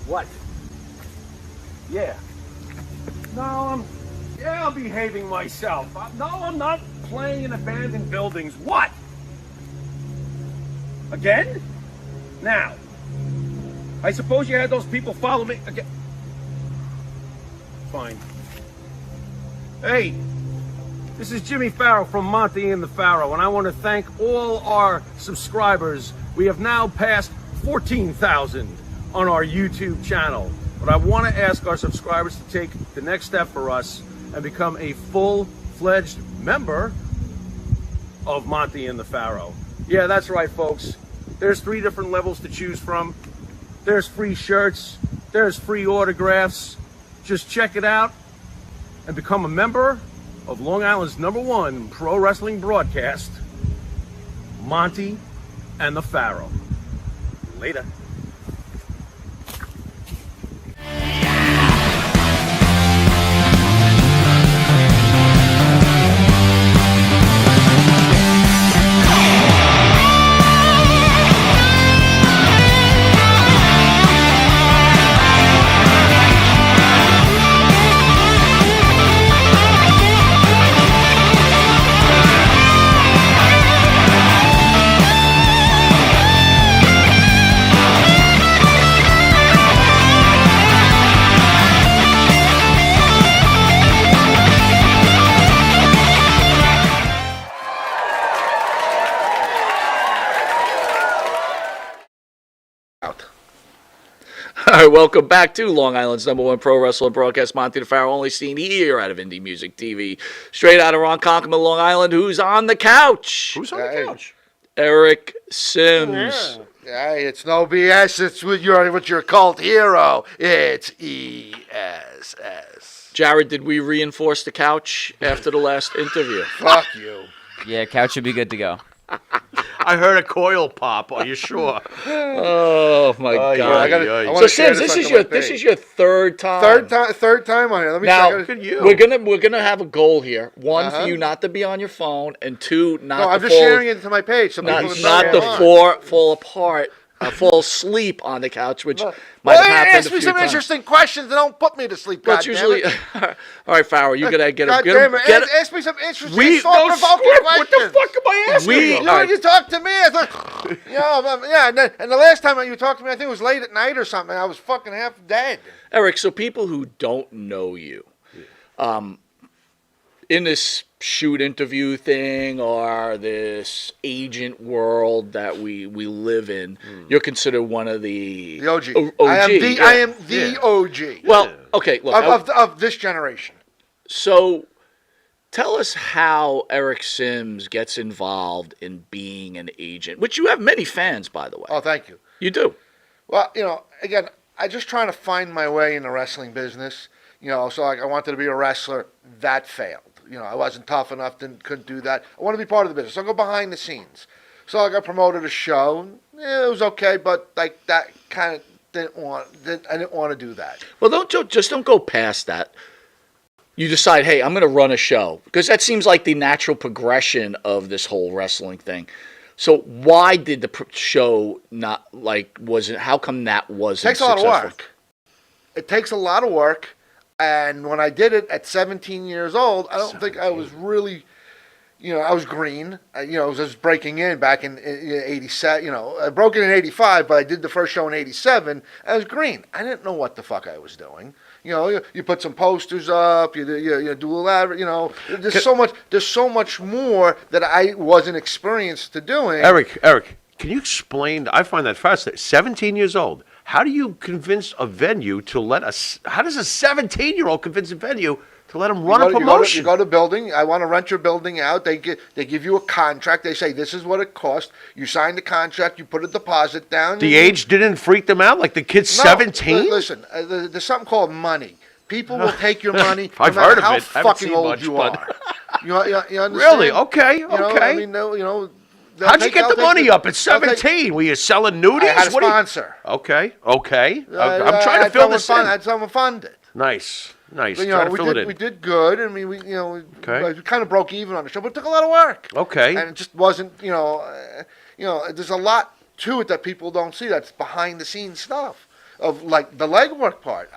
What? Yeah. No, I'm behaving myself. No, I'm not playing in abandoned buildings. What? Again? Now, I suppose you had those people follow me again. Fine. Hey, this is Jimmy Farrow from Monty and the Pharaoh, and I want to thank all our subscribers. We have now passed 14,000 on our YouTube channel. But I want to ask our subscribers to take the next step for us and become a full-fledged member of Monty and the Pharaoh. Yeah, that's right, folks. There's 3 different levels to choose from. There's free shirts. There's free autographs. Just check it out and become a member of Long Island's #1 pro wrestling broadcast, Monty and the Pharaoh. Later. All right, welcome back to Long Island's #1 pro wrestling broadcast, Monty the Pharaoh, only seen here out of Indie Music TV. Straight out of Ronkonkoma, Long Island, who's on the couch? Who's on the couch? Eric Sims. Hey, it's no BS. It's with your cult hero. It's ESS. Jared, did we reinforce the couch after the last interview? Fuck you. Yeah, couch should be good to go. I heard a coil pop. Are you sure? Oh my God! I So wanna share Sims, this on my is your third time. Third time on here. Let me Now check. Look at you. we're gonna have a goal here. One, for you not to be on your phone, and 2, not No, to I'm just fall, sharing it to my page. So people not, can not know to I'm on. fall apart, fall asleep on the couch, which might Well, have happened ask a me few some times. interesting questions and don't put me to sleep. But God usually, damn it. all right, Farrell, you gotta get God him. damn it. Get Ask me some interesting, No thought-provoking script. questions. What the fuck am I asking We- you? You know, you talked to me. I thought, and the last time you talked to me, I think it was late at night or something. I was fucking half dead. Eric, so people who don't know you, in this shoot interview thing or this agent world that we live in, you're considered one of the OG. OG. I am the OG Well, okay, look. of this generation. So tell us how Eric Sims gets involved in being an agent, which you have many fans, by the way. Oh, thank you. You do. Well, again, I just trying to find my way in the wrestling business. So like I wanted to be a wrestler. That failed. I wasn't tough enough, couldn't do that. I want to be part of the business. So I go behind the scenes. So I got promoted a show. It was okay, but like that kind of I didn't want to do that. Well, don't go past that. You decide, hey, I'm going to run a show, because that seems like the natural progression of this whole wrestling thing. So why did the show not how come that wasn't It takes a lot of successful? work. It takes a lot of work. And when I did it at 17 years old, I don't think I was really, I was green. I was just breaking in back in 87. I broke in 85, but I did the first show in 87. I was green. I didn't know what the fuck I was doing. You put some posters up, you do a lot, there's so much more that I wasn't experienced to doing. Eric, can you explain? I find that fascinating. 17 years old. How do you convince a venue to let us? How does a 17-year-old convince a venue to let him run a promotion? You go to building. I want to rent your building out. They give you a contract. They say this is what it costs. You sign the contract. You put a deposit down. The age didn't freak them out? Like the kid's 17? Listen, there's something called money. People will take your money. I've no matter heard of how it. I haven't fucking seen old much, you but- are. You understand? Really? Okay. Okay. How'd you get the money up at 17? Were you selling nudies? I had a What do you- sponsor. Okay. I'm trying to fill this in. I had someone fund it. Nice. But, Try to fill it in. we did good. I mean, we kind of broke even on the show, but it took a lot of work. Okay. And it just wasn't, there's a lot to it that people don't see. That's behind the scenes stuff. of like the legwork part.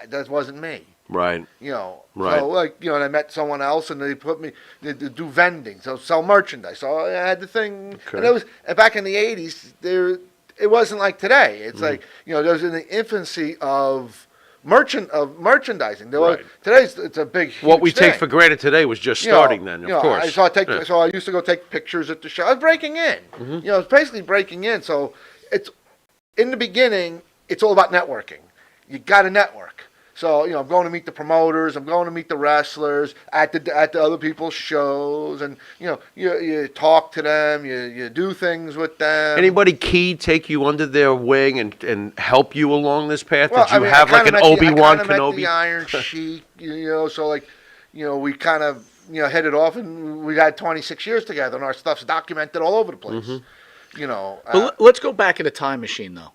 That wasn't me. Right. You know, Right. so like, you know, and I met someone else and they put me to do vending, so sell merchandise. So I had the thing, Okay. and it was back in the '80s. It wasn't like today. It's Mm-hmm. like, you know, there was in the infancy of merchandising. Right. Today's it's a big. What we huge take thing. for granted today was just You know, starting then, you of know, course. Yeah. So I used to go take pictures at the show. I was breaking in. Mm-hmm. You know, it's basically breaking in. So it's in the beginning. It's all about networking. You got to network. So, you know, I'm going to meet the promoters. I'm going to meet the wrestlers at the other people's shows, and you know, you talk to them. You do things with them. Anybody key take you under their wing and help you along this path? Well, Did you I have like an Obi-Wan I kinda met Kenobi? the Iron Sheik, you know, so like, you know, we kind of, you know, hit it off, and we had 26 years together, and our stuff's documented all over the place. You know, But let's go back in a time machine, though.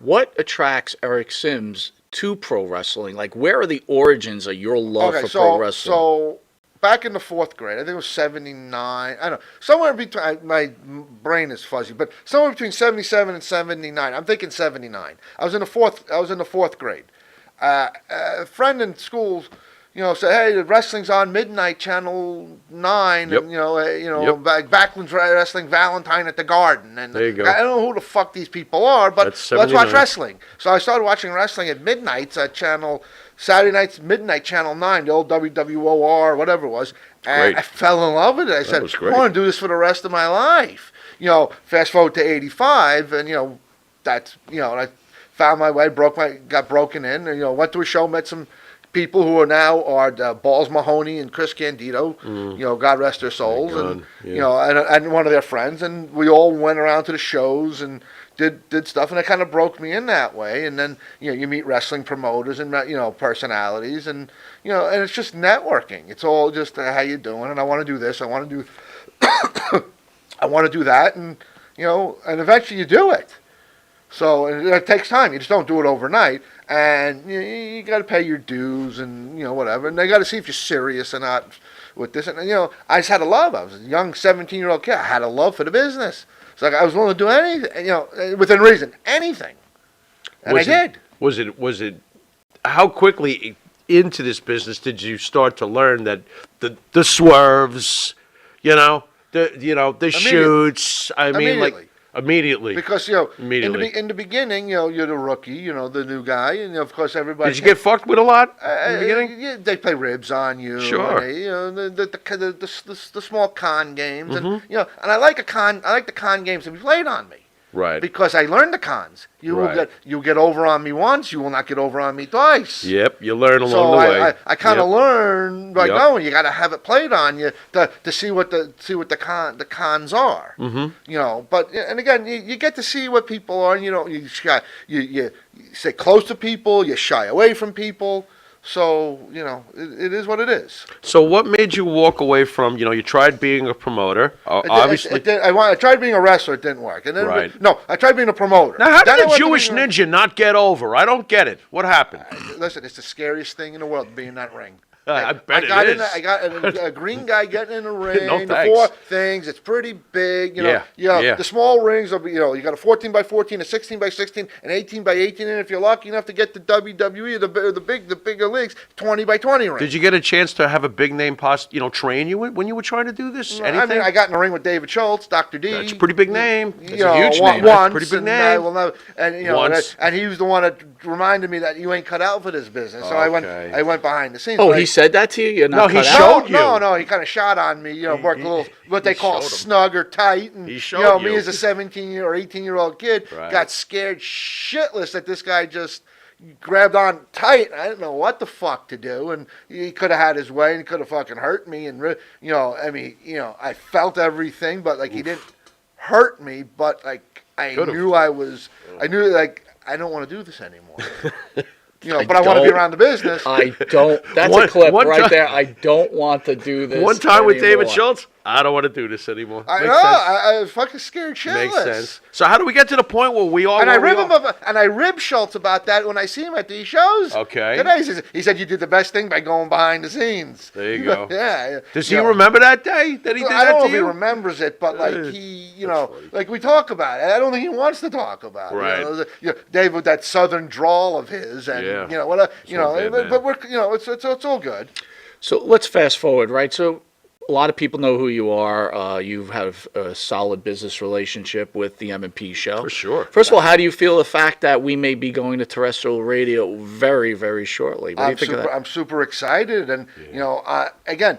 What attracts Eric Sims to pro wrestling? Like, where are the origins of your love for pro wrestling? So back in the 4th grade, I think it was 79. I don't know, somewhere between. My brain is fuzzy, but somewhere between 77 and 79. I'm thinking 79. I was in the 4th grade. A friend in school, you know, said, "Hey, the wrestling's on midnight, channel 9, Yep. and you know, Yep. Backlund's wrestling Valentine at the Garden." And There you go. I don't know who the fuck these people are, but That's let's watch 79. wrestling. So I started watching wrestling at midnights at Saturday nights midnight, channel 9, the old WWOR, whatever it was. And Great. I fell in love with it. I said, was I great. want to do this for the rest of my life. You know, fast forward to 85, and you know, that's, you know, and I found my way, got broken in, and you know, went to a show, met some people who are now Balls Mahoney and Chris Candido, you know, God rest their souls, and God, yeah. you know, and one of their friends, and we all went around to the shows and did stuff, and it kind of broke me in that way. And then, you know, you meet wrestling promoters and, you know, personalities, and you know, and it's just networking. It's all just how you doing, and I want to do this, I want to do, I want to do that, and you know, and eventually you do it. So it takes time. You just don't do it overnight, and you got to pay your dues, and you know, whatever. And they got to see if you're serious or not with this. And you know, I just had a love. I was a young 17-year-old kid. I had a love for the business. So like, I was willing to do anything, you know, within reason, anything, and I did. Was it? How quickly into this business did you start to learn that the swerves, the shoots? I mean, like immediately. Because you know, Immediately. in the beginning, you know, you're the rookie, you know, the new guy, and you know, of course everybody. Did you get fucked with a lot in the beginning? Yeah, they play ribs on you. Sure. And they, you know, the small con games, Mm-hmm. and you know, and I like the con games to be played on me. Right. Because I learned the cons. Right. You'll get over on me once, you will not get over on me twice. Yep. You learn along So the way. I kind of Yep. learned by Yep. going. You got to have it played on you to see what the cons are. Mm-hmm. You know, but and again, you get to see what people are. And you know, you stay close to people. You shy away from people. So you know, it is what it is. So what made you walk away from? You tried being a promoter. Obviously. I tried being a wrestler. It didn't work. And then Right. No, I tried being a promoter. Now, how Then I did a went to Jewish being a- ninja not get over? I don't get it. What happened? Listen, it's the scariest thing in the world to be in that ring. I bet got it in is. I got a green guy getting in the ring. No, the thanks. 4 things. It's pretty big. You know, Yeah. The small rings will be. You know, you got a 14 by 14, a 16 by 16, an 18 by 18, and if you're lucky enough to get the WWE, the bigger leagues, 20 by 20 ring. Did you get a chance to have a big name train you when you were trying to do this? Anything? I mean, I got in the ring with David Schultz, Dr. D. That's a pretty big name. You That's know, a huge name. Once, That's a pretty big and name. I will never, and you know, Once. and he was the one that reminded me that you ain't cut out for this business. So I Okay. went behind the scenes. Oh, Like, he said that to you? You're No, not he cut showed out? you. No, he kind of shot on me, you know, worked a little, what they call showed him. snug or tight. And, He you showed know, you. me as a 17 or 18-year-old kid Right. got scared shitless that this guy just grabbed on tight. I didn't know what the fuck to do. And he could have had his way and he could have fucking hurt me. And, you know, I mean, you know, I felt everything, but, like, he didn't hurt me. But, like, I Could've. knew, like, I don't want to do this anymore. You know, I but I want to be don't- around the business. I don't. That's One- a clip one right time- there. I don't want to do this One time with David anymore. Schultz, I don't want to do this anymore. I Makes know. sense. I was fucking scared shitless. Makes sense. So how do we get to the point where we are? And I where we rib him are? and I rib Schultz about that when I see him at these shows. Okay. Today he said you did the best thing by going behind the scenes. There you go. Yeah. Does he remember that day that he did I that don't know to if he you? remembers it, but like That's funny. like we talk about it. I don't think he wants to talk about Right. it. Dave with that southern drawl of his, and Yeah. whatever. bad, man. But we're it's all good. So let's fast forward, right? So a lot of people know who you are. You have a solid business relationship with the M&P show. For sure. First of all, how do you feel the fact that we may be going to terrestrial radio very, very shortly? What do you think of that? I'm super excited, and again,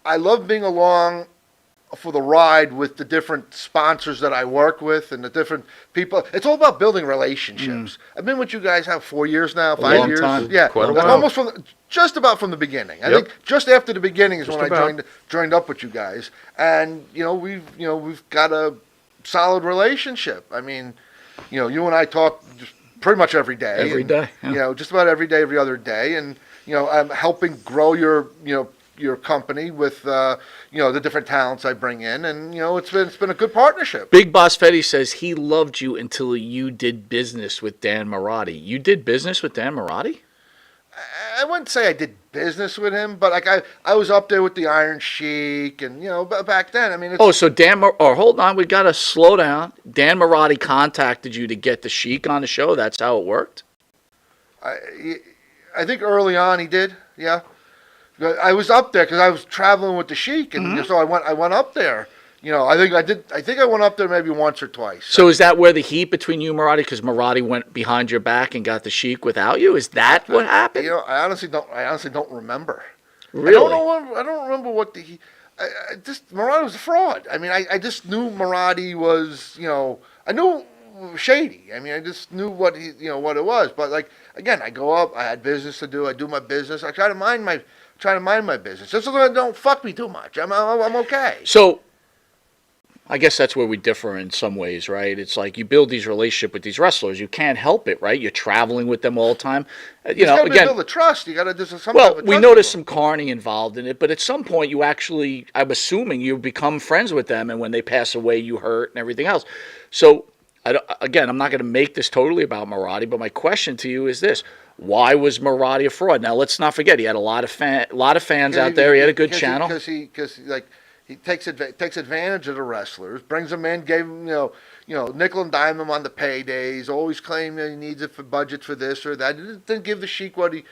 I love being along for the ride with the different sponsors that I work with and the different people. It's all about building relationships. I've been with you guys 4 years now, 5 long years. time. Yeah, Quite a like while. almost just about from the beginning. I Yep. think just after the beginning is Just when about. I joined up with you guys, and we've got a solid relationship. I mean, you and I talk just pretty much every day. Every and, day, yeah. Just about every day, every other day, and I'm helping grow your company with the different talents I bring in, and it's been a good partnership. Big Boss Fetty says he loved you until you did business with Dan Marotti. You did business with Dan Marotti? I wouldn't say I did business with him, but like I was up there with the Iron Sheik, and back then. I mean, it's, Oh, so hold on, we got to slow down. Dan Marotti contacted you to get the Sheik on the show. That's how it worked? I think early on he did. Yeah, I was up there because I was traveling with the Sheik, and so I went up there. I think I went up there maybe once or twice. So is that where the heat between you and Marotti, because Marotti went behind your back and got the Sheik without you? Is that what happened? I honestly don't remember. Really? I don't remember what Marotti was a fraud. I mean, I just knew Marotti was, I knew shady. I mean, I just knew what what it was. But like again, I go up. I had business to do. I do my business. I try to mind my business, just so that it don't fuck me too much. I'm okay. So I guess that's where we differ in some ways, right? It's like you build these relationships with these wrestlers. You can't help it, right? You're traveling with them all the time. You gotta build the trust. You got to do some. Well, we noticed some carny involved in it, but at some point you actually, I'm assuming you become friends with them, and when they pass away, you hurt and everything else. So, again, I'm not going to make this totally about Marotti, but my question to you is this. Why was Marotti a fraud? Now, let's not forget, he had a lot of fans out there. He had a good channel. Because he takes advantage of the wrestlers, brings them in, gave them nickel and dime them on the paydays. Always claimed that he needs it for budget for this or that. Didn't give the Sheik what he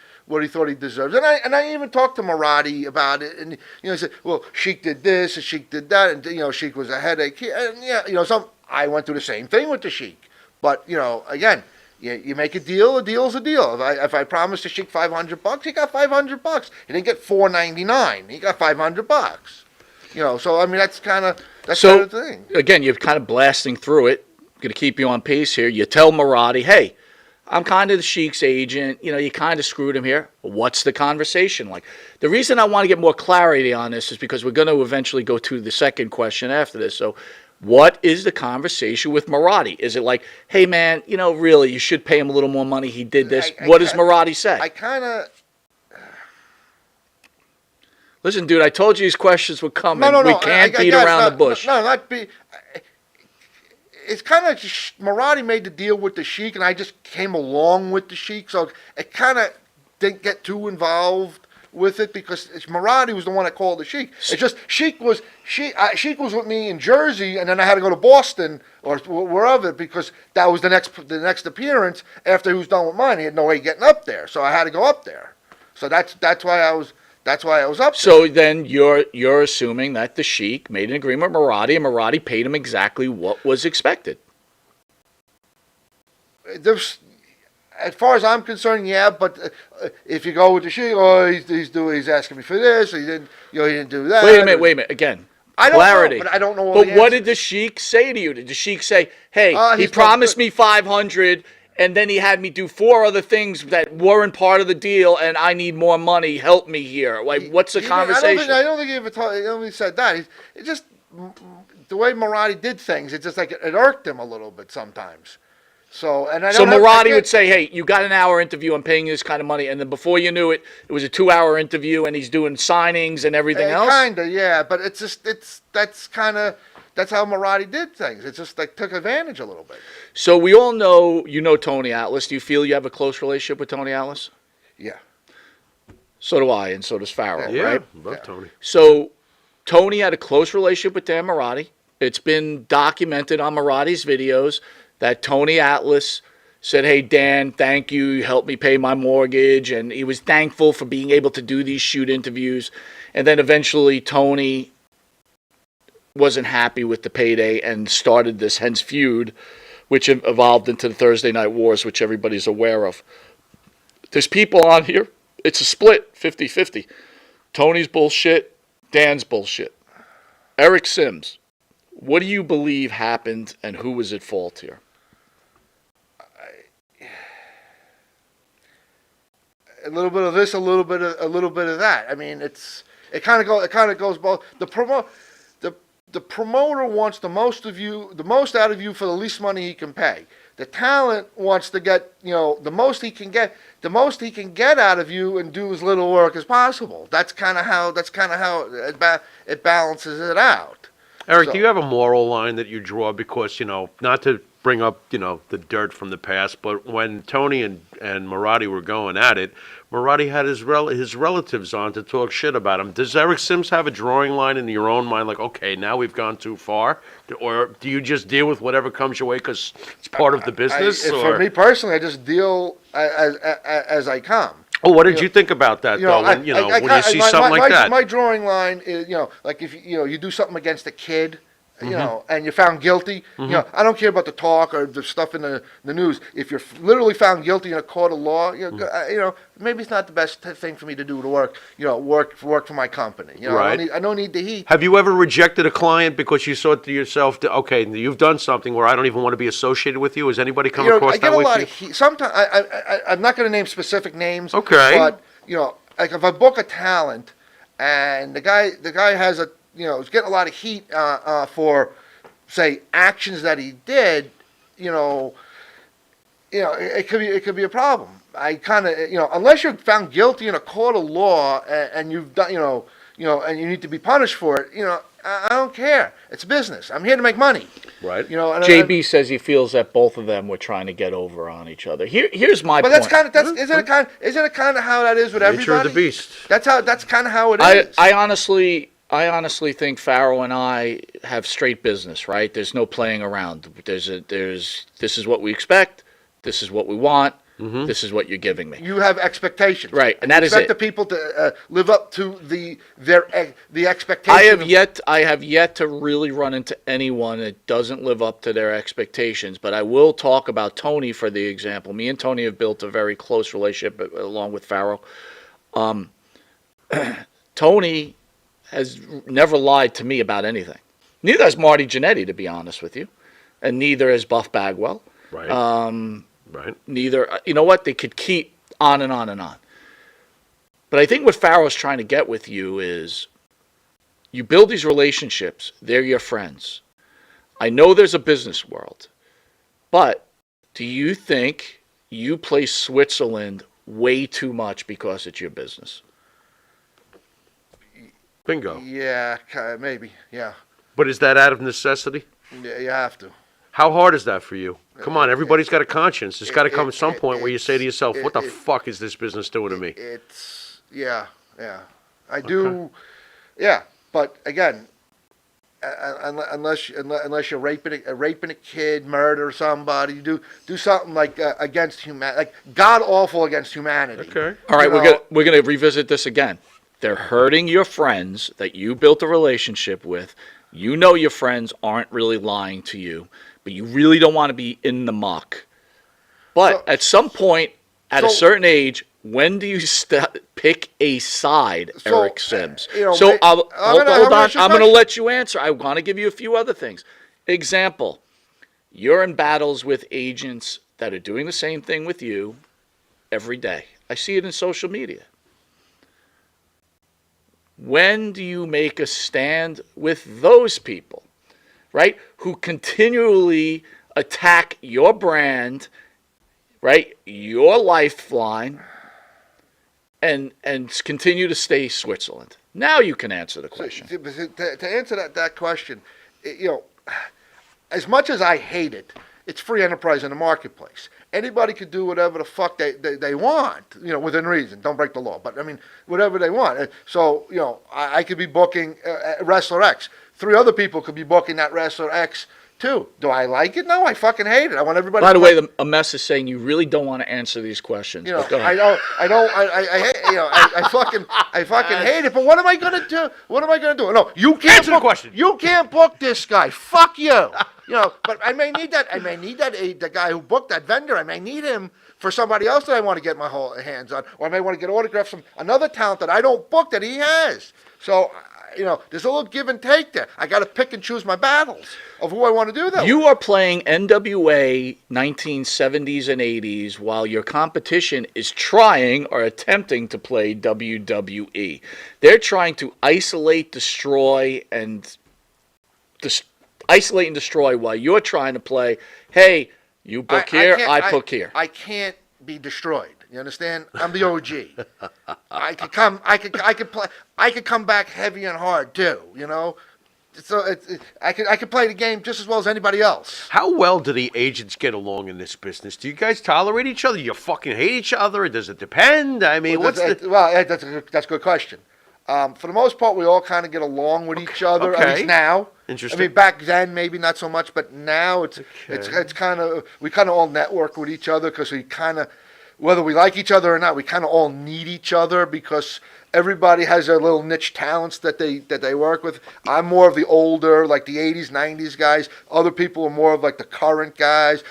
thought he deserves. And I even talked to Marotti about it, and he said, well, Sheik did this, and Sheik did that, and Sheik was a headache. And I went through the same thing with the Sheik, but again. You make a deal's a deal. If I promised the Sheik $500, he got $500. He didn't get $499. He got $500. So I mean that's kind of the thing. Again, you're kind of blasting through it. Going to keep you on pace here. You tell Marotti, hey, I'm kind of the Sheik's agent. You kind of screwed him here. What's the conversation like? The reason I want to get more clarity on this is because we're going to eventually go to the second question after this. So what is the conversation with Marotti? Is it like, hey, man, really, you should pay him a little more money. He did this. What does Marotti say? I kind of... Listen, dude, I told you these questions would come, and we can't beat guess around the bush. Not be... It's kind of Marotti made the deal with the Sheik, and I just came along with the Sheik, so it kind of didn't get too involved with it because Marotti was the one that called the Sheik. It's just Sheik was with me in Jersey, and then I had to go to Boston or wherever because that was the next appearance after he was done with mine. He had no way getting up there, so I had to go up there. So that's why I was up there. So then you're assuming that the Sheik made an agreement with Marotti, and Marotti paid him exactly what was expected. As far as I'm concerned, yeah. But if you go with the Sheik, he's asking me for this. Or he didn't do that. Wait a minute. Again, I don't clarity. know, but I don't know. But what did the Sheik say to you? Did the Sheik say, "Hey, he promised me $500, and then he had me do 4 other things that weren't part of the deal, and I need more money. Help me here." Like, what's the conversation? I don't think he said that. It just the way Marotti did things. It's just like it irked him a little bit sometimes. So and I So don't have- I Maradi can't- would say, "Hey, you got an hour interview. I'm paying you this kind of money," and then before you knew it, it was a 2-hour interview, and he's doing signings and everything else. Kinda, yeah, but that's how Maradi did things. It's just like took advantage a little bit. So we all know you know Tony Atlas. Do you feel you have a close relationship with Tony Atlas? Yeah. So do I, and so does Farrell, Yeah, right? love Tony. So Tony had a close relationship with Dan Maradi. It's been documented on Maradi's videos that Tony Atlas said, "Hey, Dan, thank you. You helped me pay my mortgage." And he was thankful for being able to do these shoot interviews. And then eventually Tony wasn't happy with the payday and started this hence feud, which evolved into the Thursday Night Wars, which everybody's aware of. There's people on here. It's a split, 50-50. Tony's bullshit, Dan's bullshit. Eric Sims, what do you believe happened and who was at fault here? A little bit of this, a little bit of that. I mean, it kind of goes both. The promoter wants the most out of you for the least money he can pay. The talent wants to get, the most he can get out of you and do as little work as possible. That's kind of how it balances it out. Eric, So- do you have a moral line that you draw? Because, not to bring up, the dirt from the past, but when Tony and Maradi were going at it, Maradi had his relatives on to talk shit about him. Does Eric Sims have a drawing line in your own mind, like, okay, now we've gone too far? Or do you just deal with whatever comes your way because it's part of the business? For me personally, I just deal as I come. Oh, what did you think about that, though, when you see something like that? My drawing line is, like if you do something against a kid, and you're found guilty, I don't care about the talk or the stuff in the news. If you're literally found guilty in a court of law, maybe it's not the best thing for me to do to work for my company. Right. I don't need the heat. Have you ever rejected a client because you thought to yourself, okay, you've done something where I don't even want to be associated with you? Has anybody come across I get that a with lot you? of heat. Sometimes I'm not going to name specific names. Okay. But like if I book a talent, and the guy has is getting a lot of heat for, say, actions that he did, it could be a problem. I kind of, unless you're found guilty in a court of law and you've done, and you need to be punished for it, I don't care. It's business. I'm here to make money. Right. And JB says he feels that both of them were trying to get over on each other. Here's my But point. isn't it kind of how that is with Nature everybody? of the beast. That's kind of how it is. I honestly think Farrell and I have straight business, right? There's no playing around. This is what we expect. This is what we want. This is what you're giving me. You have expectations, Right, and that you is expect it. the people to live up to the expectations. I have yet to really run into anyone that doesn't live up to their expectations. But I will talk about Tony for the example. Me and Tony have built a very close relationship along with Farrell. Tony has never lied to me about anything. Neither has Marty Jannetty, to be honest with you, and neither has Buff Bagwell. Right. Right. Neither, you know what? They could keep on and on and on. But I think what Farrell's trying to get with you is you build these relationships. They're your friends. I know there's a business world, but do you think you play Switzerland way too much because it's your business? Bingo. Yeah, maybe. Yeah, But is that out of necessity? yeah, you have to. How hard is that for you? Come on, everybody's got a conscience. There's got to come it- at some point where you say to it's- yourself, what the it- fuck is this business doing to me? It's yeah. I do. Yeah, but again, unless you're raping a kid, murder somebody, do something like against human, like god awful against humanity. Okay. All right, You we're know- gonna revisit this again. They're hurting your friends that you built a relationship with. You know your friends aren't really lying to you, but you really don't want to be in the muck. But So- at some point, at a so- certain age, when do you pick a side, So, Eric Sims? I'm So gonna hold on. ask you a I'm going to question. let you answer. I want to give you a few other things. Example, you're in battles with agents that are doing the same thing with you every day. I see it in social media. When do you make a stand with those people, right? Who continually attack your brand, right? Your lifeline, and continue to stay Switzerland. Now you can answer the question. To answer that question, as much as I hate it, it's free enterprise in the marketplace. Anybody could do whatever the fuck they want, within reason. Don't break the law. But, I mean, whatever they want. So, I could be booking Wrestler X. 3 other people could be booking that Wrestler X, too. Do I like it? No, I fucking hate it. I want everybody By the to way, a mess is saying you really don't want to answer these questions. But go ahead. I fucking hate it. But what am I gonna do? No, you can't Answer the question. You can't book this guy. Fuck you. But I may need that. The guy who booked that vendor. I may need him for somebody else that I want to get my hands on, or I may want to get autographs from another talent that I don't book that he has. So. There's a little give and take there. I got to pick and choose my battles of who I want to do that. You are playing NWA 1970s and 80s while your competition is trying or attempting to play WWE. They're trying to isolate, destroy while you're trying to play, hey, you book here, I book here. I can't be destroyed. You understand? I'm the OG. I could come back heavy and hard too. So I could play the game just as well as anybody else. How well do the agents get along in this business? Do you guys tolerate each other? You fucking hate each other? Or does it depend? I mean, that's a good question. For the most part, we all kind of get along with each other. At least now. Interesting. I mean, back then maybe not so much, but now it's kind of we kind of all network with each other because we kind of. Whether we like each other or not, we kind of all need each other because everybody has their little niche talents that they work with. I'm more of the older, like the 80s, 90s guys. Other people are more of like the current guys,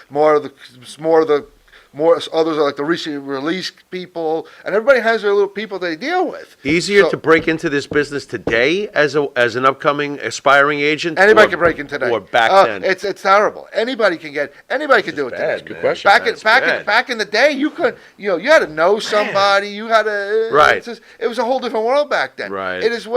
others are like the recently released people, and everybody has their little people they deal with. Easier to break into this business today as an upcoming aspiring agent? Anybody can break in today. Or back then? It's terrible. Anybody can do it today. Good question. Back in the day, you could you had to know somebody. You had to right. It was a whole different world back then. Right. It is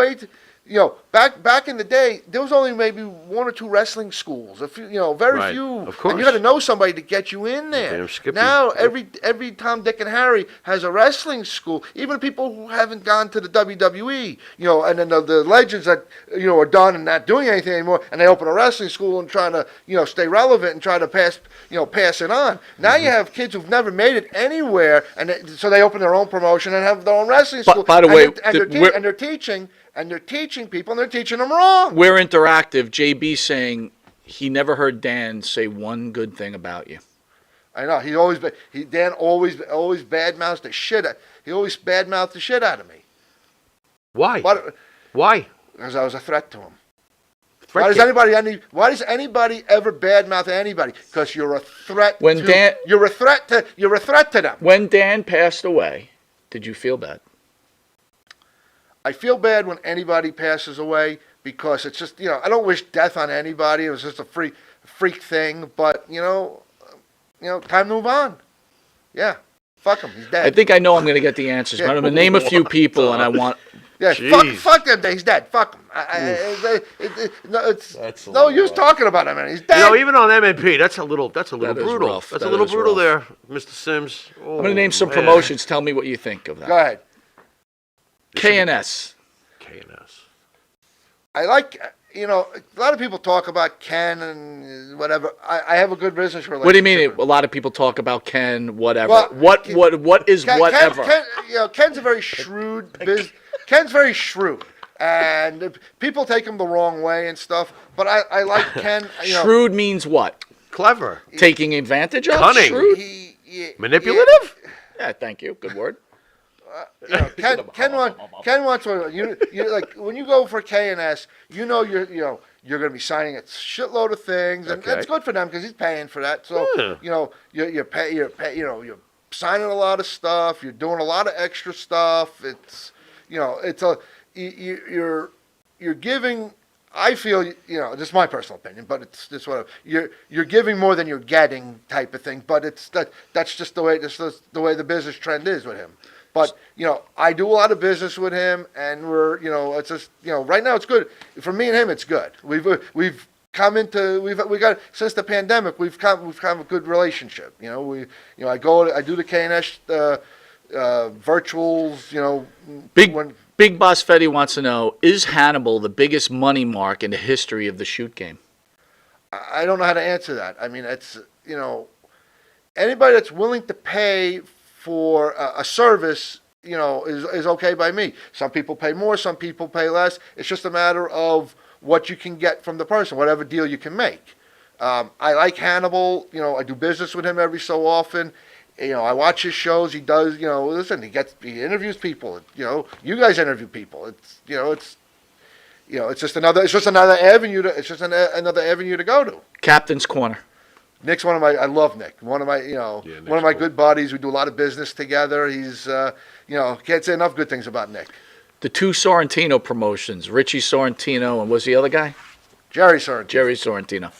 back in the day, there was only maybe 1 or 2 wrestling schools. A few, very Right. few. Of course. And you had to know somebody to get you in there. Damn Skippy. Now every Tom, Dick, and Harry has a wrestling school. Even people who haven't gone to the WWE, and then the legends that are done and not doing anything anymore, and they open a wrestling school and trying to stay relevant and try to pass it on. Now you have kids who've never made it anywhere, and so they open their own promotion and have their own wrestling school. By the way, they're teaching. And they're teaching people, and they're teaching them wrong. We're interactive. JB saying he never heard Dan say one good thing about you. I know. Dan always badmouths the shit. He always badmouthed the shit out of me. Why? Why? Because I was a threat to him. Why does anybody ever badmouth anybody? Because you're a threat. You're a threat to them. When Dan passed away, did you feel bad? I feel bad when anybody passes away because it's just, I don't wish death on anybody. It was just a freak thing. But, time to move on. Yeah. Fuck him. He's dead. I think I know I'm going to get the answers, but I'm going to name a few people, and I want... Yeah, fuck him. He's dead. Fuck him. It's no use talking about him. He's dead. Even on MNP, that's a little That is brutal. rough. That's That a little is brutal rough. there, Mr. Sims. I'm going to name some promotions. Tell me what you think of that. Go ahead. KNS. I like, a lot of people talk about Ken and whatever. I have a good business relationship. What do you mean? A lot of people talk about Ken, whatever. Well, what is whatever? Ken's a very shrewd Ken's very shrewd, and people take him the wrong way and stuff. But I like Ken. Shrewd means what? Clever. Taking advantage of? Cunning. Shrewd? Manipulative? Yeah, thank you. Good word. Ken wants to. Like when you go for KNS, you're going to be signing a shitload of things, and that's good for them because he's paying for that. So you're signing a lot of stuff. You're doing a lot of extra stuff. You're giving. I feel, this is my personal opinion, but it's just what you're giving more than you're getting type of thing. But that's just the way the business trend is with him. But, I do a lot of business with him, and we're, it's just, right now it's good. For me and him, it's good. We've come into we got since the pandemic we've come a good relationship. I do the KNS virtuals. Big Boss Fetty wants to know: is Hannibal the biggest money mark in the history of the shoot game? I don't know how to answer that. I mean, it's anybody that's willing to pay for a service, is okay by me. Some people pay more, some people pay less. It's just a matter of what you can get from the person, whatever deal you can make. I like Hannibal. I do business with him every so often. I watch his shows. He does. Listen, he interviews people. You guys interview people. It's just another avenue to go to. Captain's Corner. Nick's I love Nick. One of my, one of my good buddies. We do a lot of business together. He's, can't say enough good things about Nick. The two Sorrentino promotions, Richie Sorrentino, and what's the other guy? Jerry Sorrentino. Jerry Sorrentino.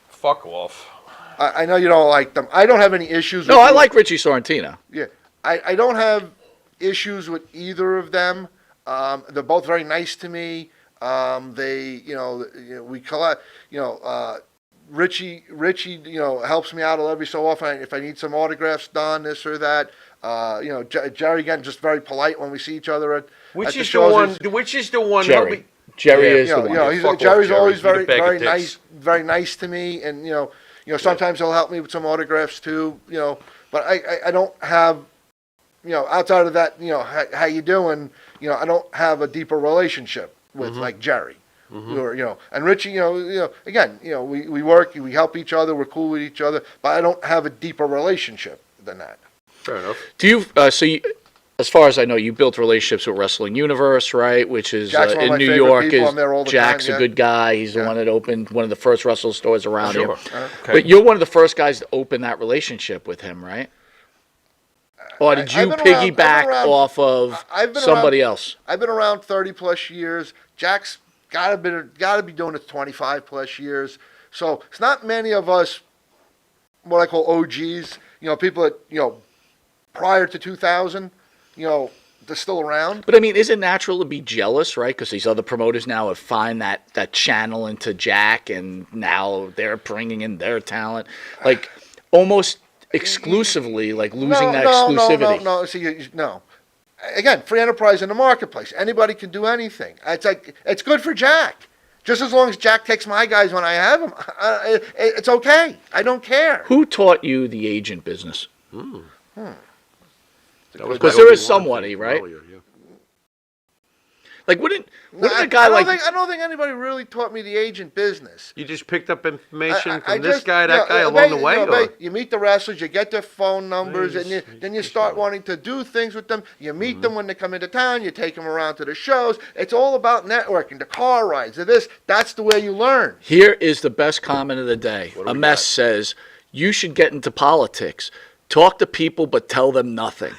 Fuck off. I know you don't like them. I don't have any issues. No, I like Richie Sorrentino. Yeah, I don't have issues with either of them. They're both very nice to me. We collect. Richie, helps me out every so often if I need some autographs done, this or that. Jerry again, just very polite when we see each other at Which the is shows. the one? Jerry. Jerry is the one. Jerry's Jerry. always Eat a very, bag of very dicks. very nice to me, and sometimes he'll help me with some autographs too. But I don't have, outside of that, how you doing? I don't have a deeper relationship with like Jerry. Or, and Richie, again, we work, we help each other, we're cool with each other, but I don't have a deeper relationship than that. Fair enough. Do you, as far as I know, you built relationships with Wrestling Universe, right? Which is Jack's one of in my New favorite York. people. I'm there all the Jack's time, a good guy. He's the one that opened one of the first wrestle stores around Sure. here. Okay. But you're one of the first guys to open that relationship with him, right? Or did you I've been piggyback around- off of I've been somebody around- else? I've been around 30 plus years. Jack's gotta be doing it 25 plus years. So it's not many of us, what I call OGs. People that prior to 2000, they're still around. But I mean, is it natural to be jealous, right? Because these other promoters now have find that channel into Jack, and now they're bringing in their talent, like almost exclusively, like losing that exclusivity. No. See, no. Again, free enterprise in the marketplace. Anybody can do anything. It's good for Jack. Just as long as Jack takes my guys when I have them, it's okay. I don't care. Who taught you the agent business? Because there is somebody, right? Like, wouldn't a guy like... I don't think anybody really taught me the agent business. You just picked up information I from this just- guy, that guy yeah, along the way? or? You meet the wrestlers, you get their phone numbers, and then you start wanting to do things with them. You meet them when they come into town, you take them around to the shows. It's all about networking, the car rides, that's the way you learn. Here is the best comment of the day. A mess says, you should get into politics. Talk to people, but tell them nothing.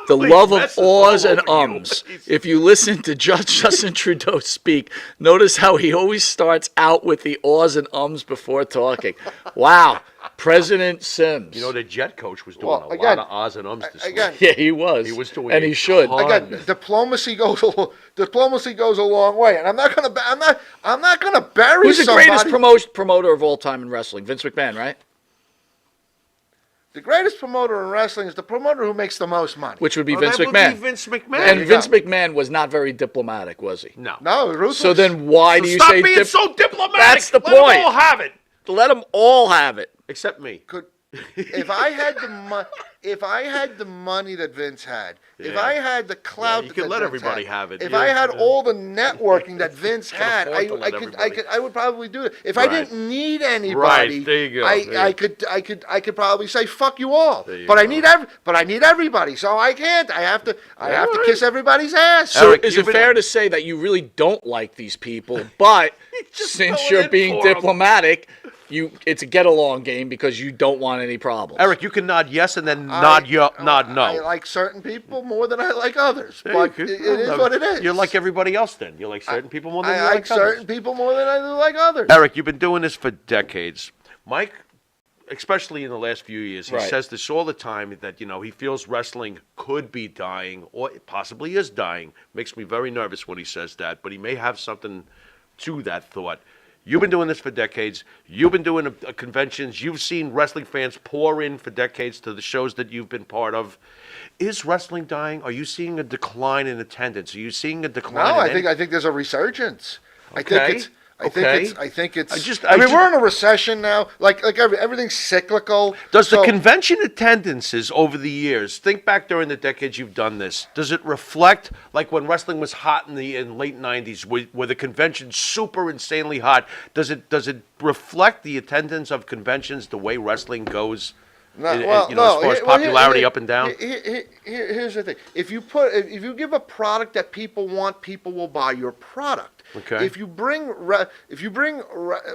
The love of Mess is all awes and over you. ums. If you listen to Justin Trudeau speak, notice how he always starts out with the awes and ums before talking. Wow. President Sims. The jet coach was doing Well, a again- lot of odds and ums this week. Again, Yeah, he was. He was doing and a he should. ton. again, diplomacy goes a long way, and I'm not gonna bury Who's the somebody. greatest promoter of all time in wrestling? Vince McMahon, right? The greatest promoter in wrestling is the promoter who makes the most money. Which would be Well, Vince that would McMahon. be Vince McMahon. And you Vince go. McMahon was not very diplomatic, was he? No. No, ruthless. So then why do you Stop say being so diplomatic. That's the Let them point. all have it. Let them all have it. Except me. if I had the money that Vince had, if Yeah. I had the clout, you that could let Vince everybody had, have it. If Yeah. I had all the networking that Vince Can had, afford to let everybody. I would probably do it. If I Right. didn't need anybody, Right, there you go, I could probably say fuck you all. There you But I go. need everybody, so I can't. I have to right. kiss everybody's ass. So Eric, is it you've been- fair to say that you really don't like these people, but since going you're in being for 'em. diplomatic, it's a get along game because you don't want any problems? Eric, you can nod yes and then I nod no. I like certain people more than I like others, There but you it go. is what it is. You're like everybody else then. You like certain people more than you I like like certain others. people more than I do like others. Eric, you've been doing this for decades. Mike, especially in the last few years, he Right. says this all the time that, he feels wrestling could be dying or it possibly is dying. Makes me very nervous when he says that, but he may have something to that thought. You've been doing this for decades. You've been doing conventions. You've seen wrestling fans pour in for decades to the shows that you've been part of. Is wrestling dying? Are you seeing a decline in attendance? Are you seeing a decline? No, in I think there's a resurgence. Okay. I think it's. I mean, we're in a recession now. Like everything's cyclical. Does the So- convention attendances over the years, think back during the decades you've done this, does it reflect like when wrestling was hot in the late 90s, were the conventions super insanely hot? Does it reflect the attendance of conventions the way wrestling goes? No, as well, far as popularity up and down? Here's the thing: if you give a product that people want, people will buy your product. Okay. If you bring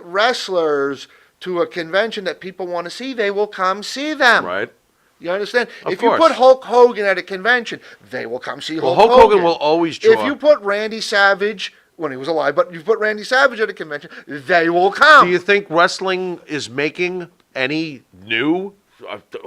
wrestlers to a convention that people want to see, they will come see them. Right. You understand? Of if course. you put Hulk Hogan at a convention, they will come see Well, Hulk Hulk Hogan will always draw. If you put Randy Savage when he was alive, but you put Randy Savage at a convention, they will come. Do you think wrestling is making any new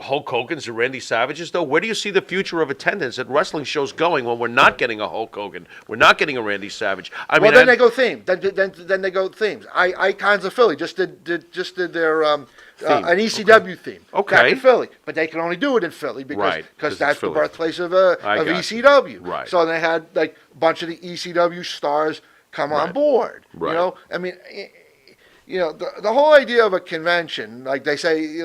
Hulk Hogan's or Randy Savages, though? Where do you see the future of attendance at wrestling shows going when we're not getting a Hulk Hogan, we're not getting a Randy Savage? Then they go theme. Then they go themes. Icons of Philly just did their an ECW theme. Okay. Back in Philly, but they can only do it in Philly because Right, 'cause it's that's the Philly. birthplace of I got you. ECW. Right. So they had like a bunch of the ECW stars come on Right. board. Right. You know, I mean. The whole idea of a convention, like they say,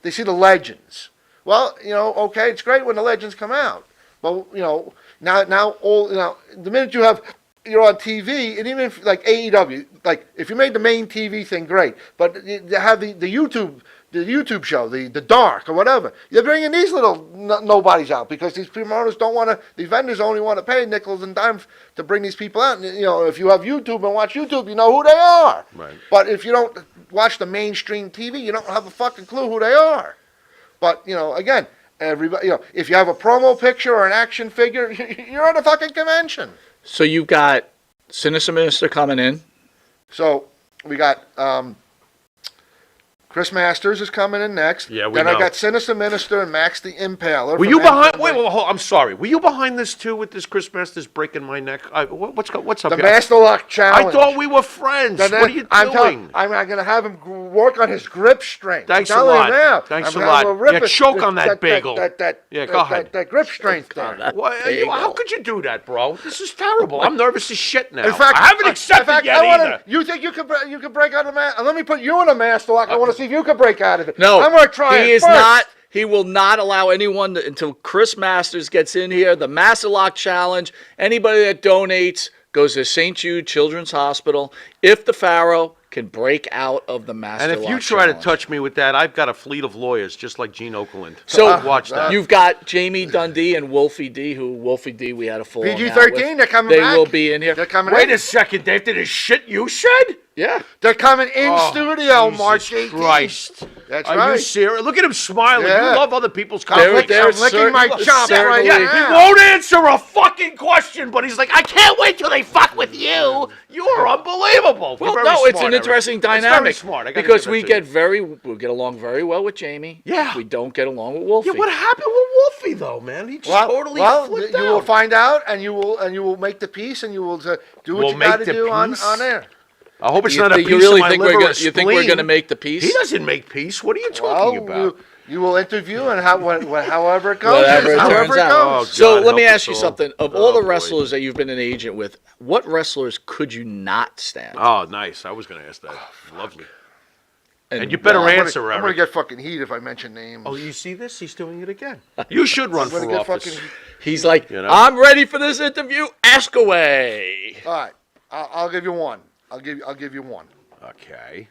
they see the legends. Well, okay, it's great when the legends come out, but now all the minute you're on TV, and even if, like AEW, like if you made the main TV thing, great, but you have the YouTube show, the Dark or whatever. You're bringing these little nobodies out because these promoters don't want to. The vendors only want to pay nickels and dimes to bring these people out. And, if you have YouTube and watch YouTube, you know who they are. Right. But if you don't watch the mainstream TV, you don't have a fucking clue who they are. But again, everybody, if you have a promo picture or an action figure, you're at a fucking convention. So you've got Sinister Minister coming in. So we got. Chris Masters is coming in next. Yeah, we Then know. I got Sinister Minister and Max the Impaler. Were from you behind? NWA. Wait, I'm sorry. Were you behind this too with this Chris Masters breaking my neck? What's up? The here? Master Lock Challenge. I thought we were friends. Then What are you I'm doing? I'm going to have him work on his grip strength. Thanks I'm a telling lot. you now. Thanks I'm a gonna lot. have a rip Yeah, it- choke on that bagel. Yeah, go ahead. That grip strength there. How could you do that, bro? This is terrible. I'm nervous as shit now. In fact, I haven't accepted yet either. You think you could break out of the mask? Let me put you in a Master Lock. I want to see if you can break out of it. No, I'm going to try he it is first. not. He will not allow anyone until Chris Masters gets in here. The Master Lock Challenge. Anybody that donates goes to St. Jude Children's Hospital. If the Pharaoh can break out of the Master And Lock if you try Challenge. to touch me with that, I've got a fleet of lawyers just like Gene Okerlund. So watch that. You've got Jamie Dundee and Wolfie D. Wolfie D. we had a full PG-13, they're coming They back. will be in here. They're coming Wait in. a second, Dave. Did the shit you said? Yeah. They're coming in Oh, studio Jesus March 18th. Christ. That's Are right. you serious? Look at him smiling. Yeah. You love other people's They're- conflicts. they're I'm licking my certain- chops right certainly- Yeah, now. he won't answer a fucking question, but he's like, I can't wait till they fuck with you. You're unbelievable. You're Well, very no, it's smart, an Eric. interesting It's very dynamic smart. I gotta because give we that to you. we get along very well with Jamie. Yeah. We don't get along with Wolfie. Yeah, what happened with Wolfie though, man? He just totally flipped you out. will find out, and you will make the piece, and you will do what We'll you make got to the do on piece? air. I hope it's You not a think- piece you really of my think liver we're or gonna, you think we're spleen. going to make the piece? He doesn't make peace. What are you talking about? You will interview, and however it goes. Whatever it however turns it out. goes. Oh, So God let me help ask us you all. something. Of all Oh, the boy. wrestlers that you've been an agent with, what wrestlers could you not stand? Oh, nice. I was going to ask that. Lovely. And you I'm better gonna- answer, I'm going to Eric. get fucking heat if I mention names. Oh, you see this? He's doing it again. You should run I'm gonna for get office. fucking. He's like, You know? I'm ready for this interview. Ask away. All right, I'll give you one. I'll give you one. Okay.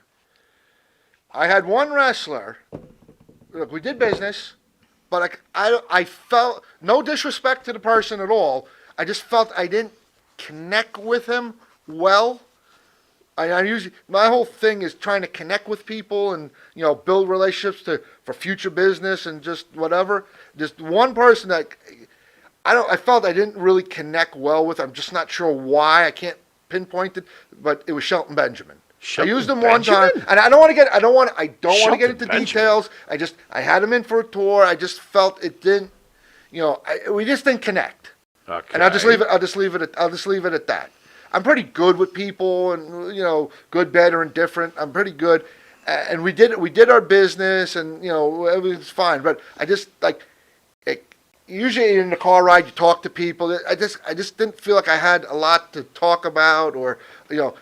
I had one wrestler. Look, we did business, but I felt, no disrespect to the person at all. I just felt I didn't connect with him well. I usually, my whole thing is trying to connect with people and build relationships for future business and just whatever. Just one person that I felt I didn't really connect well with. I'm just not sure why. I can't pinpoint it, but it was Shelton Benjamin. I used him one time, and I don't want to get Shelton into Benjamin. details. I had him in for a tour. I just felt it didn't, we just didn't connect. Okay. And I'll just leave it at that. I'm pretty good with people, and good, bad, or indifferent. I'm pretty good, and we did our business, and everything's fine. But I just usually in the car ride, you talk to people. I just didn't feel like I had a lot to talk about, or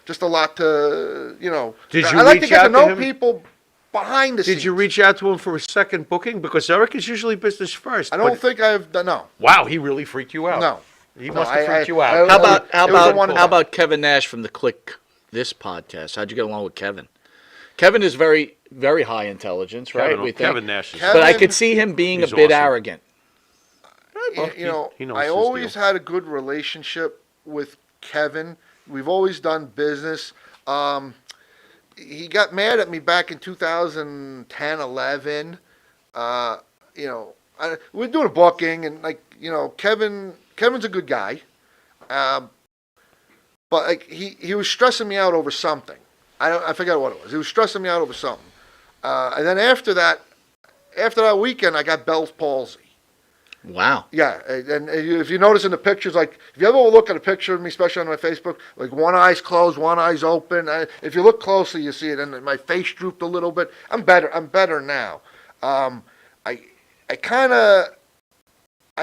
just a lot to Did you I like to reach get out to to know him? people behind the scenes. Did you reach out to him for a second booking? Because Eric is usually business first. I don't but- think I've done. No, Wow, he really freaked you out. no. He No, must have I- freaked you I- out. How about It was a one-time. how about Kevin Nash from the Click This podcast? How'd you get along with Kevin? Kevin is very very high intelligence, right? Kevin, we think. Kevin Nash is. Kevin- But I could see him being He's a bit awesome. arrogant. Well, You know, he knows I his always deal. had a good relationship with Kevin. We've always done business. He got mad at me back in 2010, 11. We were doing a booking, and Kevin's a good guy. But he was stressing me out over something. I forget what it was. He was stressing me out over something. And then after that weekend, I got Bell's palsy. Wow. Yeah, and if you notice in the pictures, like if you ever look at a picture of me, especially on my Facebook, like one eye's closed, one eye's open. If you look closely, you see it, and my face drooped a little bit. I'm better now. I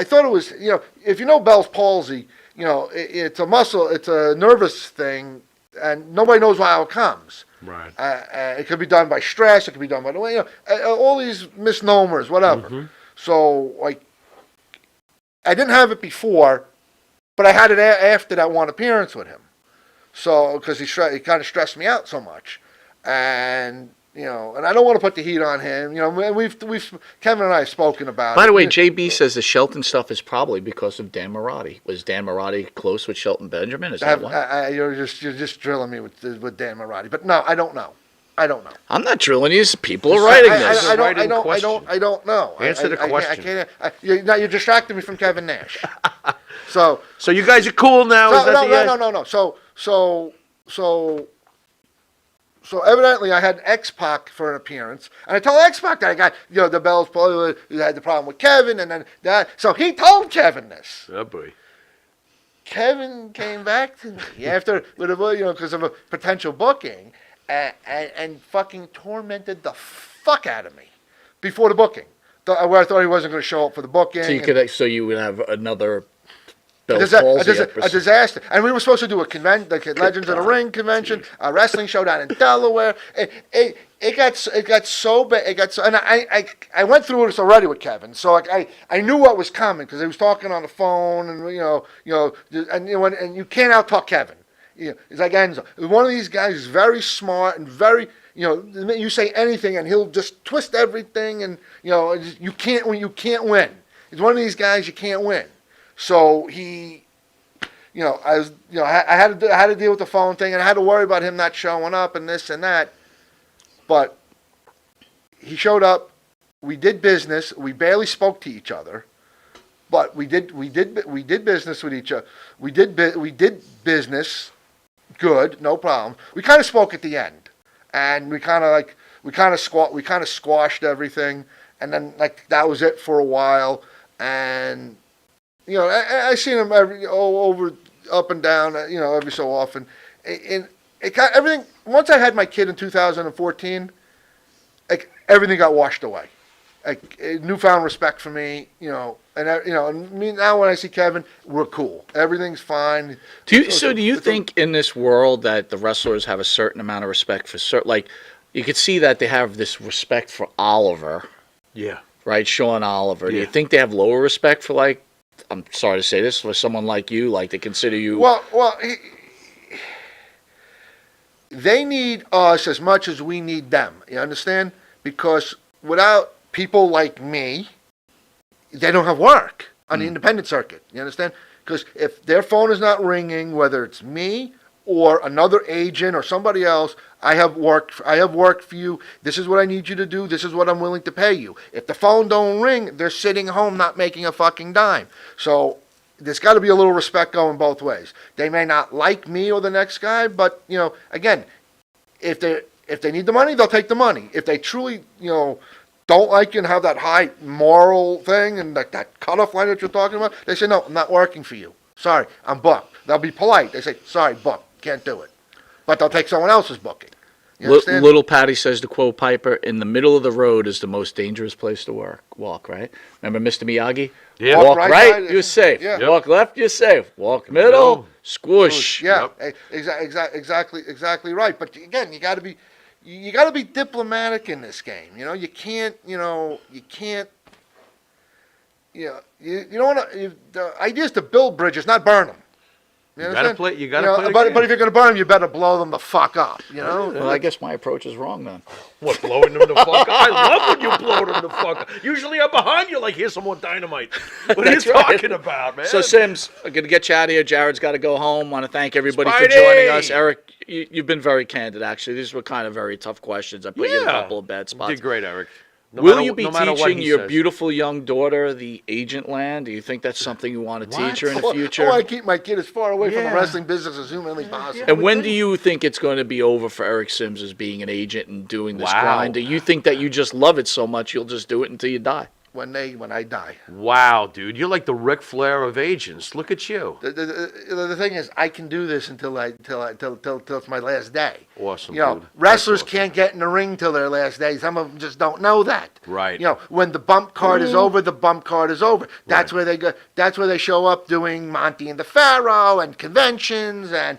thought it was, if you know Bell's palsy, it's a muscle, it's a nervous thing, and nobody knows how it comes. Right. It could be done by stress. It could be done by the way, all these misnomers, whatever. So I didn't have it before, but I had it after that one appearance with him. So because he kind of stressed me out so much, and and I don't want to put the heat on him. We've Kevin and I have spoken about it. By the way, JB says the Shelton stuff is probably because of Dan Marotti. Was Dan Marotti close with Shelton Benjamin? Is that why? You're just drilling me with Dan Marotti, but no, I don't know. I'm not drilling you. People are writing this. I Writing don't know. Answer the question. You're distracting me from Kevin Nash. So So you guys are cool now? Is that the no. So evidently I had X-Pac for an appearance, and I told X-Pac that I got the Bell's palsy, had the problem with Kevin, and then that. So he told Kevin this. Oh boy. Kevin came back to me after because of a potential booking, and fucking tormented the fuck out of me before the booking. Where I thought he wasn't going to show up for the booking. So you would have another A Bell's palsy a episode. disaster. And we were supposed to do a convention, the Legends of the Ring convention, a wrestling show down in Delaware. It got so bad. And I went through this already with Kevin, so I knew what was coming because he was talking on the phone, and and you can't out-talk Kevin. He's like Enzo. One of these guys is very smart and very. You say anything and he'll just twist everything, and you can't win. He's one of these guys you can't win. So I had to deal with the phone thing, and I had to worry about him not showing up and this and that. But he showed up. We did business. We barely spoke to each other, but we did business with each other. We did business, good, no problem. We kind of spoke at the end, and we kind of squashed everything, and then that was it for a while, and. I seen him up and down, every so often. And it got everything. Once I had my kid in 2014, everything got washed away. Newfound respect for me, and me now when I see Kevin, we're cool. Everything's fine. Do you think in this world that the wrestlers have a certain amount of respect for you could see that they have this respect for Oliver, Yeah. right? Sean Oliver. Do you Yeah. think they have lower respect for I'm sorry to say this, for someone like you, they consider you? Well, they need us as much as we need them. You understand? Because without people like me, they don't have work on the independent circuit. You understand? Because if their phone is not ringing, whether it's me or another agent or somebody else, I have work for you. This is what I need you to do. This is what I'm willing to pay you. If the phone don't ring, they're sitting home not making a fucking dime. So there's got to be a little respect going both ways. They may not like me or the next guy, but again, if they need the money, they'll take the money. If they truly don't like you and have that high moral thing and that cutoff line that you're talking about, they say no, I'm not working for you. Sorry, I'm booked. They'll be polite. They say, sorry, booked. Can't do it. But they'll take someone else's booking. You understand? Little Patty says to quote Piper, "In the middle of the road is the most dangerous place to walk." Right? Remember Mr. Miyagi? Yeah. Walk Right right, side, you're safe. yeah. Walk left, you're safe. Walk middle, squish. Yeah, exactly right. But again, you got to be diplomatic in this game. You know, you can't. You don't want to. The idea is to build bridges, not burn them. You gotta understand? play- you gotta play the but game. if you're gonna burn them, you better blow them the fuck up. You know. Well, I guess my approach is wrong then. What, blowing them the fuck up? I love when you blow them the fuck up. Usually I'm behind you like, here's some more dynamite. What are you That's right. talking about, man? So Sims, I'm gonna get you out of here. Jared's got to go home. Want to thank everybody for Spidey! joining us. Eric, you've been very candid. Actually, these were kind of very tough questions. I put you in a Yeah. couple of bad You spots. did great, Eric. No Will matter- you be no matter what teaching he your says. beautiful young daughter the agent land? Do you think that's something you want to teach her in the I future? want to keep my kid as far away from the Yeah. wrestling business as humanly possible. And when do you think it's going to be over for Eric Sims as being an agent and doing this Wow. grind? Do you think that you just love it so much you'll just do it until you die? When I die. Wow, dude. You're like the Ric Flair of agents. Look at you. The thing is, I can do this until it's my last day. Awesome, You know, dude. wrestlers That's awesome. can't get in the ring till their last day. Some of them just don't know that. Right. You know, when the bump card is over, the bump card is over. That's Right. where they go. That's where they show up doing Monty and the Pharaoh and conventions and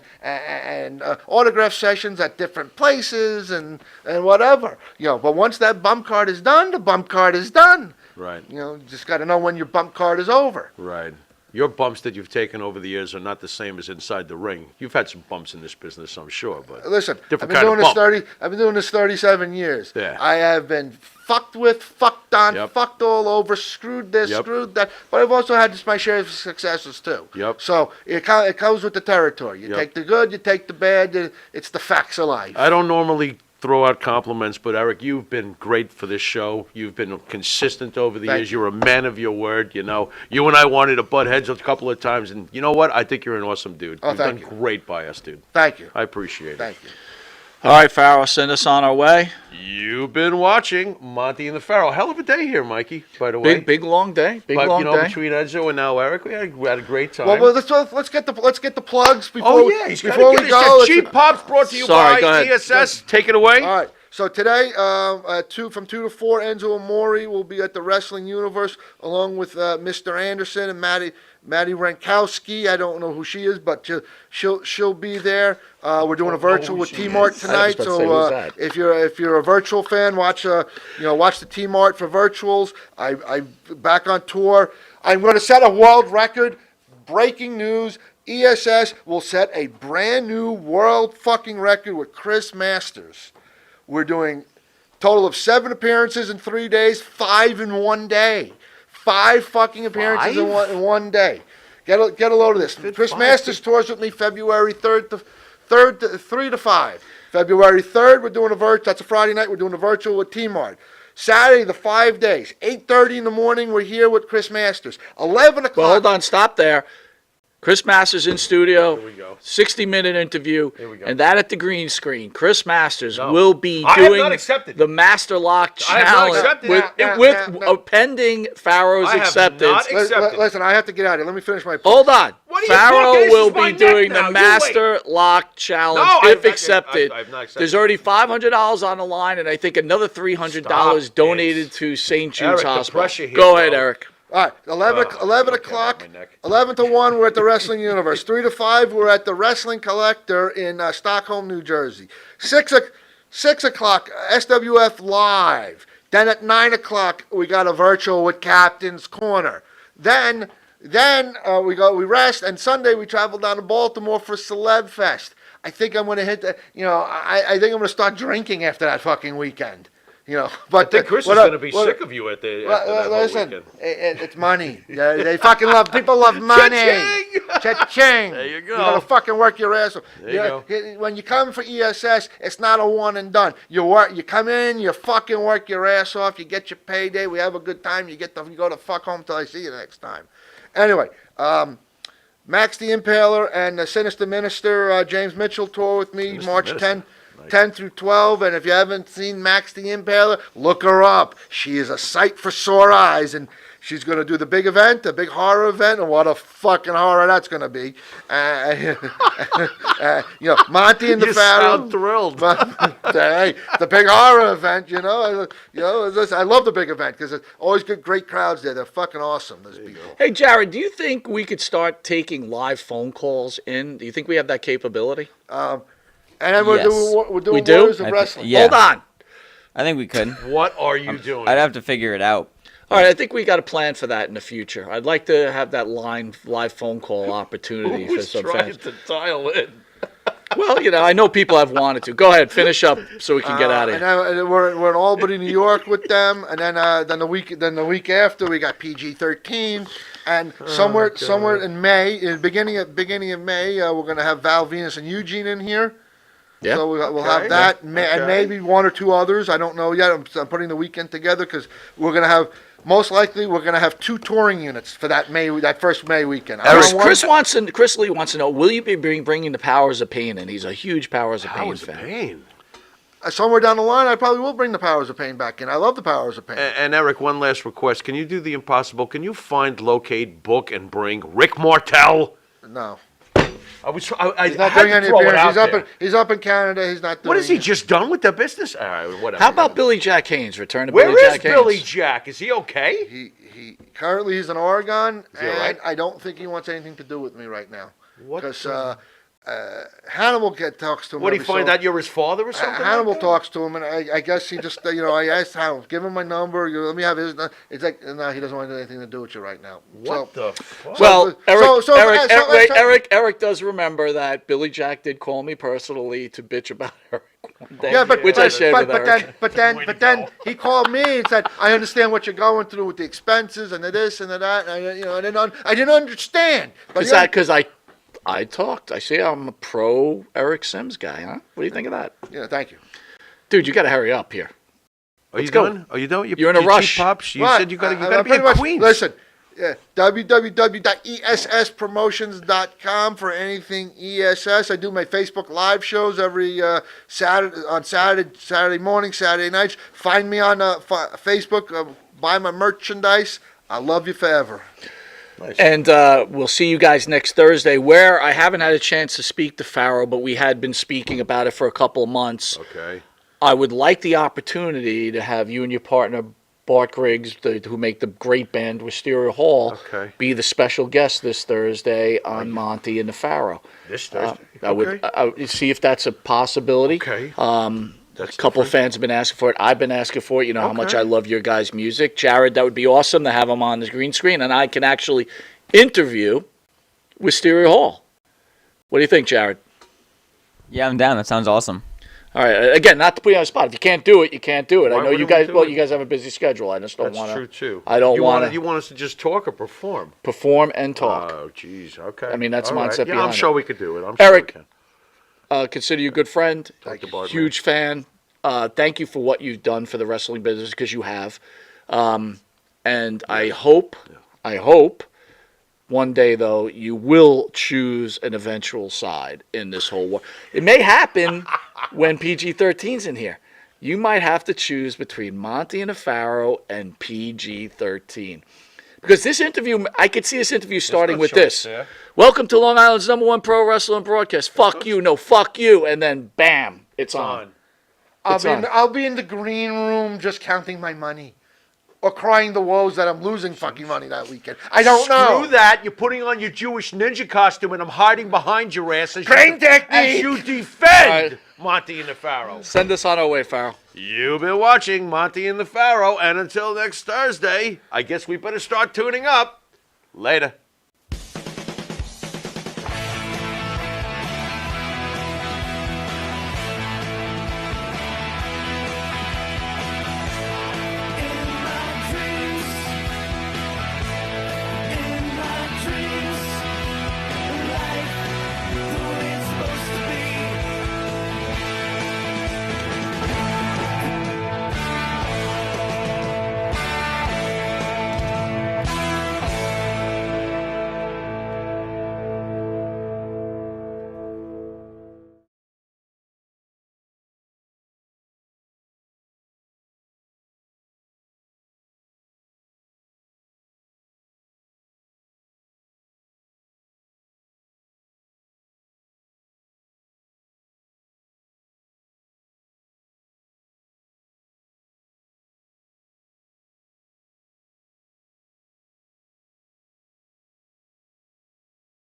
autograph sessions at different places and whatever. You know, but once that bump card is done, the bump card is done. Right. You know, you just got to know when your bump card is over. Right. Your bumps that you've taken over the years are not the same as inside the ring. You've had some bumps in this business, I'm sure, but Listen, different I've been kind doing of bump. I've been doing this 37 years. Yeah. I have been fucked with, fucked on, Yep. fucked all over, screwed this, Yep. screwed that. But I've also had my share of successes too. Yep. So it comes with the territory. You Yep. take the good, you take the bad. It's the facts of life. I don't normally throw out compliments, but Eric, you've been great for this show. You've been consistent over the Thank years. you. You're a man of your word. You know, you and I wanted to butt heads a couple of times, and you know what? I think you're an awesome dude. Oh, You've thank done you. great by us, dude. Thank you. I appreciate it. Thank you. All right, Farrell, send us on our way. You've been watching Monty and the Pharaoh. Hell of a day here, Mikey. By the way, Big long day. Big but long you know, day. between Enzo and now Eric, we had a great time. Well, let's get the plugs before oh yeah, he's before we go. let's- Cheap Pops brought to you Sorry, go by ahead. ESS. Take it away. All right. So today, from 2 to 4, Enzo Amore will be at the Wrestling Universe along with Mr. Anderson and Maddie Rankowski. I don't know who she is, but she'll be there. We're doing a virtual with T-Mart tonight. about to say, who's that? If you're a virtual fan, watch the T-Mart for virtuals. I'm back on tour. I'm going to set a world record. Breaking news. ESS will set a brand new world fucking record with Chris Masters. We're doing total of 7 appearances in 3 days, 5 in 1 day. 5 fucking appearances in one day. Get a load of this. Chris Masters tours with me February 3rd to 3 to 5. February 3rd, we're doing a virtual. That's a Friday night. We're doing a virtual with T-Mart. Saturday, the 5 days. 8:30 in the morning, we're here with Chris Masters. 11 o'clock. Well, hold on, stop there. Chris Masters in studio. Here we go. 60-minute interview. Here we go. And that at the green screen. Chris Masters No. will be I have doing not accepted. the Master Lock I have not Challenge accepted. with No. pending Pharaoh's I have acceptance. not accepted. Listen, I have to get out of here. Let me finish my point. Hold on. What are you Pharaoh talking? This will is my be neck doing now. the You wait. Master Lock Challenge No, I've if not- accepted. I've not accepted. There's already $500 on the line, and I think another $300 Stop donated it. to St. Jude's Eric, the Hospital. pressure here, Go ahead, bro. Eric. All right, 11 look o'clock, at my neck. 11 to 1, we're at the Wrestling Universe. 3 to 5, we're at the Wrestling Collector in Stockholm, New Jersey. 6 o'clock, SWF Live. Then at 9 o'clock, we got a virtual with Captain's Corner. Then we rest, and Sunday we travel down to Baltimore for Celeb Fest. I think I'm going to hit the, I think I'm going to start drinking after that fucking weekend. But I think Chris is going to be sick of you at the after that whole listen, weekend. it's money. They fucking love. People love money. Cha-ching! Cha-ching. There you go. You gotta fucking work your ass off. There you When you come for ESS, it's not a one and done. You come in, you fucking work your ass off. You get your payday. We have a good time. You go to fuck home till I see you next time. Anyway, Max the Impaler and the Sinister Minister James Mitchell tour with me Sinister March Minister. 10. 10 through 12. And if you haven't seen Max the Impaler, look her up. She is a sight for sore eyes, and she's going to do the big event, the big horror event, and what a fucking horror that's going to be. Monty and the You Pharaoh. sound thrilled. Hey, the big horror event, I love the big event because it's always good, great crowds there. They're fucking awesome, those people. Hey, Jared, do you think we could start taking live phone calls in? Do you think we have that capability? And then we're Yes. doing We do? Warriors of I thi- Wrestling. yeah. Hold on. I think we could. What are you doing? I'd have to figure it out. All right, I think we got a plan for that in the future. I'd like to have that live phone call opportunity for Who's some trying fans. to dial in? Well, I know people have wanted to. Go ahead, finish up so we can get out of And here. then we're in Albany, New York with them, and then the week after we got PG-13, and somewhere in May, in the beginning of May, we're gonna have Val Venus and Eugene in here. Yeah. So we'll have that, and maybe one or two others. I don't know yet. I'm putting the weekend together because we're gonna have. Most likely, we're going to have 2 touring units for that first May weekend. Chris Lee wants to know: will you be bringing the Powers of Pain? And he's a huge Powers of Pain Powers of fan. Pain. Somewhere down the line, I probably will bring the Powers of Pain back in. I love the Powers of Pain. And Eric, one last request. Can you do the impossible? Can you find, locate, book, and bring Rick Martel? No. He's He's not doing any appearances. He's up in Canada. He's not doing. What is he it. just done with the business? All right, whatever. How about Billy Jack Haynes? Return to Where Billy is Jack Billy Haynes. Jack? Is he okay? He currently he's in Oregon, he and all right? I don't think he wants anything to do with me right now. What Because the- Hannibal talks to him. What, do you every find so- out you're his father or something? Hannibal like that? talks to him, and I guess he just, I asked Hannibal, give him my number, let me have his. It's like, no, he doesn't want anything to do with you right now. What So, the fuck? Well, so- Eric does remember that Billy Jack did call me personally to bitch about Eric one day, Yeah, but which I shared with Eric. but then he called me and said, "I understand what you're going through with the expenses and the this and the that." And I didn't understand. But Because I talked. I say I'm a pro Eric Sims guy, huh? What do you think of that? Thank you. Dude, you got to hurry up here. Are you go. done? Are you done? You're in a you rush. cheap Pops? You Right. said you got to be pretty in much- Queens. Listen, www.esspromotions.com for anything ESS. I do my Facebook live shows every Saturday morning, Saturday nights. Find me on Facebook. Buy my merchandise. I love you forever. And we'll see you guys next Thursday, where I haven't had a chance to speak to Pharaoh, but we had been speaking about it for a couple of months. Okay. I would like the opportunity to have you and your partner, Bart Griggs, who make the great band Wisteria Hall, Okay. be the special guest this Thursday on Monty and the Pharaoh. This Thursday. I would see if that's a possibility. Okay. A couple of fans have been asking for it. I've been asking for it. You know how much Okay. I love your guys' music. Jared, that would be awesome to have him on the green screen, and I can actually interview Wisteria Hall. What do you think, Jared? Yeah, I'm down. That sounds awesome. All right. Again, not to put you on the spot. If you can't do it, you can't do it. Why I know you wouldn't we guys. do Well, it? you guys have a busy schedule. I just don't That's want to. true too. I don't want You to want us to just talk or perform? perform and talk. Oh, jeez. Okay. I mean, that's the All mindset Yeah, I'm behind sure it. we could do it. I'm sure Eric, we can. Consider you a good friend. Thank you, Bart, Huge fan. Thank you for what you've done for the wrestling business, because you have. And I hope one day, though, you will choose an eventual side in this whole war. It may happen when PG-13's in here. You might have to choose between Monty and the Pharaoh and PG-13. Because this interview, I could see this interview starting with this. yeah. Welcome to Long Island's #1 pro wrestling broadcast. Fuck you, no, fuck you. And then, bam, it's on. It's on. I'll be in the green room just counting my money. Or crying the woes that I'm losing fucking money that weekend. I don't know. Screw that. You're putting on your Jewish ninja costume and I'm hiding behind your ass as Crane technique. as you defend All right. Monty and the Pharaoh. Send us on our way, Pharaoh. You've been watching Monty and the Pharaoh, and until next Thursday, I guess we better start tuning up. Later.